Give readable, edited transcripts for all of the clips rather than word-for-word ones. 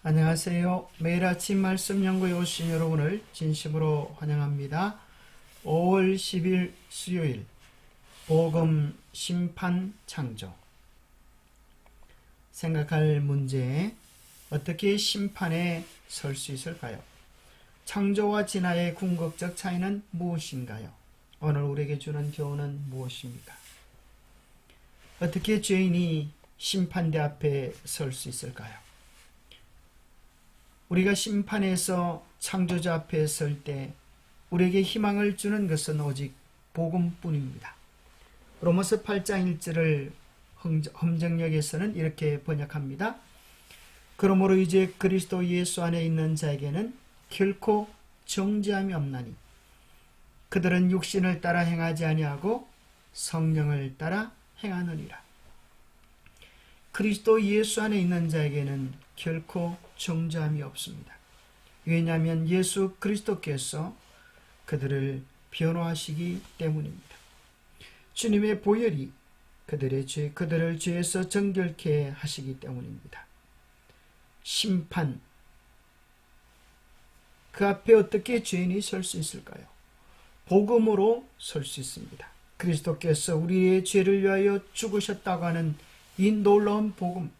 안녕하세요. 매일 아침 말씀 연구에 오신 여러분을 진심으로 환영합니다. 5월 10일 수요일 복음 심판 창조. 생각할 문제: 어떻게 심판에 설 수 있을까요? 창조와 진화의 궁극적 차이는 무엇인가요? 오늘 우리에게 주는 교훈은 무엇입니까? 어떻게 죄인이 심판대 앞에 설 수 있을까요? 우리가 심판에서 창조자 앞에 설 때 우리에게 희망을 주는 것은 오직 복음뿐입니다. 로마서 8장 1절을 험정역에서는 이렇게 번역합니다. 그러므로 이제 그리스도 예수 안에 있는 자에게는 결코 정죄함이 없나니 그들은 육신을 따라 행하지 아니하고 성령을 따라 행하느니라. 그리스도 예수 안에 있는 자에게는 결코 정죄함이 없습니다. 왜냐하면 예수 그리스도께서 그들을 변호하시기 때문입니다. 주님의 보혈이 그들을 죄에서 정결케 하시기 때문입니다. 심판, 그 앞에 어떻게 죄인이 설 수 있을까요? 복음으로 설 수 있습니다. 그리스도께서 우리의 죄를 위하여 죽으셨다고 하는 이 놀라운 복음,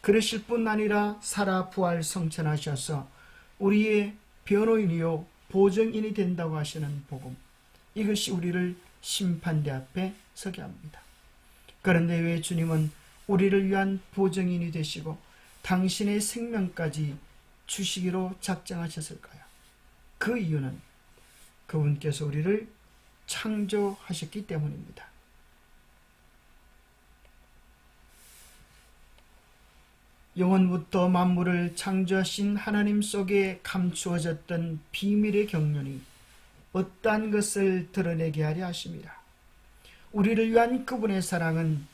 그러실 뿐 아니라 살아 부활 성천하셔서 우리의 변호인이요 보증인이 된다고 하시는 복음, 이것이 우리를 심판대 앞에 서게 합니다. 그런데 왜 주님은 우리를 위한 보증인이 되시고 당신의 생명까지 주시기로 작정하셨을까요? 그 이유는 그분께서 우리를 창조하셨기 때문입니다. 영원부터 만물을 창조하신 하나님 속에 감추어졌던 비밀의 경륜이 어떠한 것을 드러내게 하려 하십니다. 우리를 위한 그분의 사랑은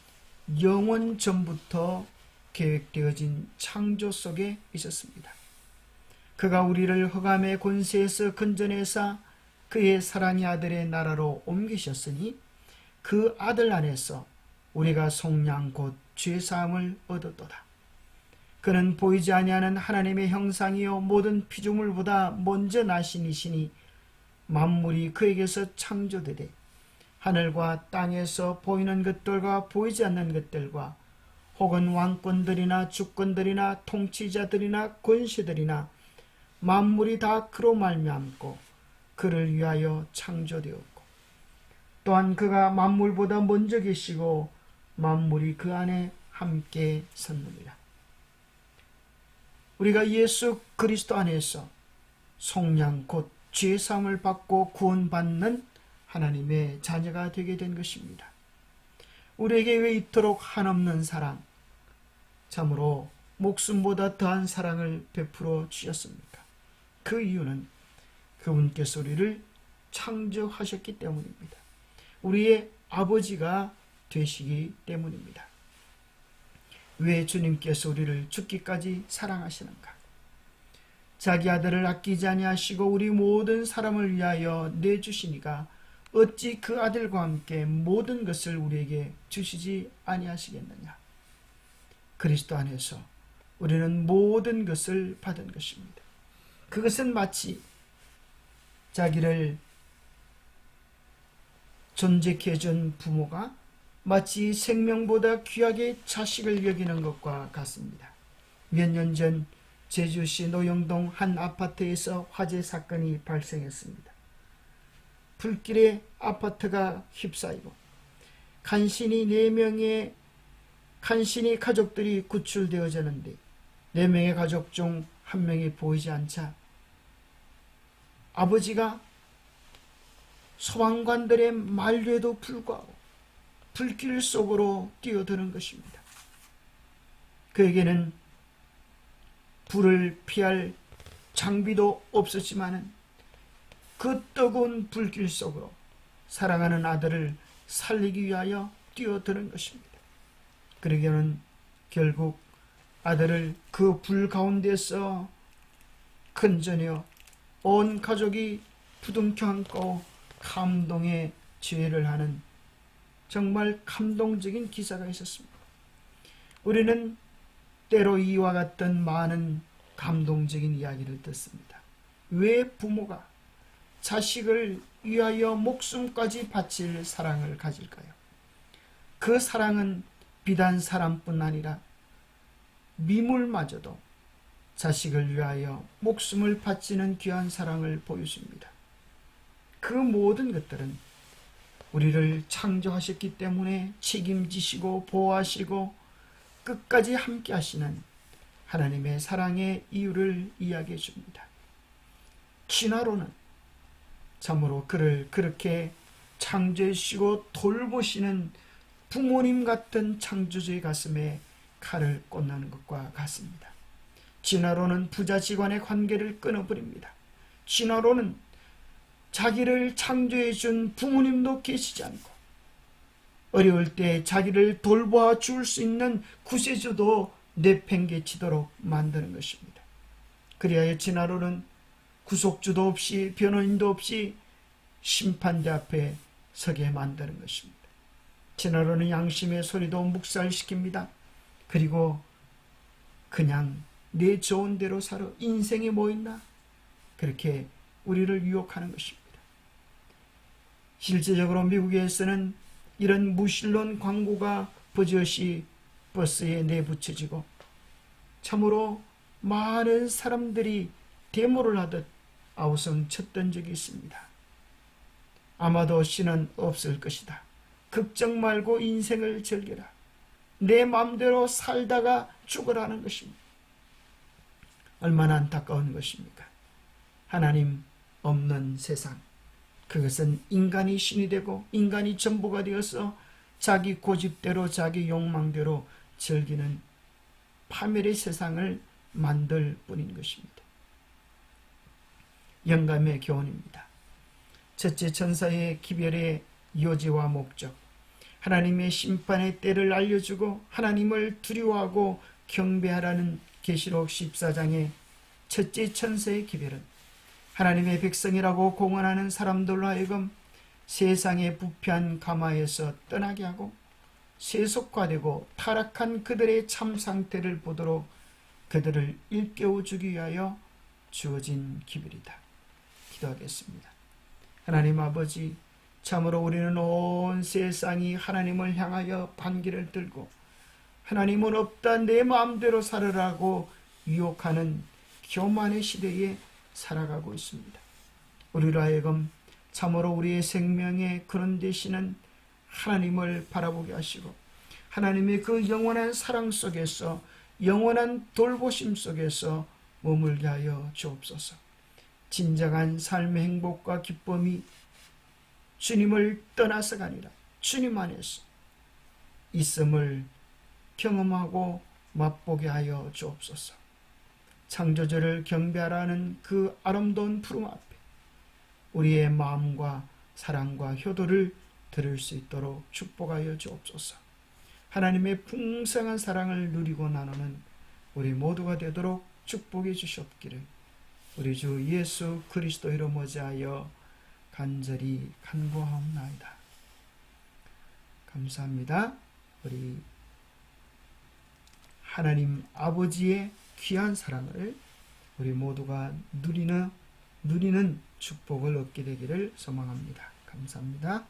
영원 전부터 계획되어진 창조 속에 있었습니다. 그가 우리를 흑암의 권세에서 건져내사 그의 사랑의 아들의 나라로 옮기셨으니 그 아들 안에서 우리가 속량 곧 죄사함을 얻었도다. 그는 보이지 아니하는 하나님의 형상이요 모든 피조물보다 먼저 나신 이시니 만물이 그에게서 창조되되 하늘과 땅에서 보이는 것들과 보이지 않는 것들과 혹은 왕권들이나 주권들이나 통치자들이나 권세들이나 만물이 다 그로 말미암고 그를 위하여 창조되었고 또한 그가 만물보다 먼저 계시고 만물이 그 안에 함께 섰느니라. 우리가 예수 그리스도 안에서 속량 곧 죄사함을 받고 구원받는 하나님의 자녀가 되게 된 것입니다. 우리에게 왜 이토록 한없는 사랑, 참으로 목숨보다 더한 사랑을 베풀어 주셨습니까? 그 이유는 그분께서 우리를 창조하셨기 때문입니다. 우리의 아버지가 되시기 때문입니다. 왜 주님께서 우리를 죽기까지 사랑하시는가? 자기 아들을 아끼지 아니하시고 우리 모든 사람을 위하여 내주시니가 어찌 그 아들과 함께 모든 것을 우리에게 주시지 아니하시겠느냐? 그리스도 안에서 우리는 모든 것을 받은 것입니다. 그것은 마치 자기를 존재케 해준 부모가 마치 생명보다 귀하게 자식을 여기는 것과 같습니다. 몇 년 전 제주시 노영동 한 아파트에서 화재 사건이 발생했습니다. 불길에 아파트가 휩싸이고 간신히 가족들이 구출되어졌는데 4명의 가족 중 1명이 보이지 않자 아버지가 소방관들의 만류에도 불구하고 불길 속으로 뛰어드는 것입니다. 그에게는 불을 피할 장비도 없었지만 그 뜨거운 불길 속으로 사랑하는 아들을 살리기 위하여 뛰어드는 것입니다. 그러기에는 결국 아들을 그 불 가운데서 건져내어 온 가족이 부둥켜 안고 감동의 지혜를 하는 정말 감동적인 기사가 있었습니다. 우리는 때로 이와 같던 많은 감동적인 이야기를 듣습니다. 왜 부모가 자식을 위하여 목숨까지 바칠 사랑을 가질까요? 그 사랑은 비단 사람뿐 아니라 미물마저도 자식을 위하여 목숨을 바치는 귀한 사랑을 보여줍니다. 그 모든 것들은 우리를 창조하셨기 때문에 책임지시고 보호하시고 끝까지 함께 하시는 하나님의 사랑의 이유를 이야기해 줍니다. 진화론은 참으로 그를 그렇게 창조해 주시고 돌보시는 부모님 같은 창조주의 가슴에 칼을 꽂는 것과 같습니다. 진화론은 부자지간의 관계를 끊어버립니다. 진화론은 자기를 창조해 준 부모님도 계시지 않고 어려울 때 자기를 돌보아 줄 수 있는 구세주도 내팽개치도록 만드는 것입니다. 그리하여 진화론은 구속주도 없이 변호인도 없이 심판대 앞에 서게 만드는 것입니다. 진화론은 양심의 소리도 묵살시킵니다. 그리고 그냥 내 좋은 대로 살아 인생이 뭐 있나 그렇게 우리를 유혹하는 것입니다. 실제적으로 미국에서는 이런 무신론 광고가 버젓이 버스에 내붙여지고 참으로 많은 사람들이 데모를 하듯 아우성 쳤던 적이 있습니다. 아마도 신은 없을 것이다. 걱정 말고 인생을 즐겨라. 내 마음대로 살다가 죽으라는 것입니다. 얼마나 안타까운 것입니까? 하나님 없는 세상, 그것은 인간이 신이 되고 인간이 전부가 되어서 자기 고집대로 자기 욕망대로 즐기는 파멸의 세상을 만들 뿐인 것입니다. 영감의 교훈입니다. 첫째, 천사의 기별의 요지와 목적, 하나님의 심판의 때를 알려주고 하나님을 두려워하고 경배하라는 계시록 14장의 첫째 천사의 기별은 하나님의 백성이라고 공언하는 사람들로 하여금 세상의 부패한 가마에서 떠나게 하고 세속화되고 타락한 그들의 참 상태를 보도록 그들을 일깨워주기 위하여 주어진 기별이다. 기도하겠습니다. 하나님 아버지, 참으로 우리는 온 세상이 하나님을 향하여 반기를 들고 하나님은 없다 내 마음대로 살으라고 유혹하는 교만의 시대에 살아가고 있습니다. 우리로 하여금 참으로 우리의 생명의 근원 되시는 하나님을 바라보게 하시고 하나님의 그 영원한 사랑 속에서 영원한 돌보심 속에서 머물게 하여 주옵소서. 진정한 삶의 행복과 기쁨이 주님을 떠나서가 아니라 주님 안에서 있음을 경험하고 맛보게 하여 주옵소서. 창조주를 경배하라는 그 아름다운 부름 앞에 우리의 마음과 사랑과 효도를 들을 수 있도록 축복하여 주옵소서. 하나님의 풍성한 사랑을 누리고 나누는 우리 모두가 되도록 축복해 주시옵기를 우리 주 예수 그리스도 이름 머지하여 간절히 간구하옵나이다. 감사합니다. 우리 하나님 아버지의 귀한 사랑을 우리 모두가 누리는 축복을 얻게 되기를 소망합니다. 감사합니다.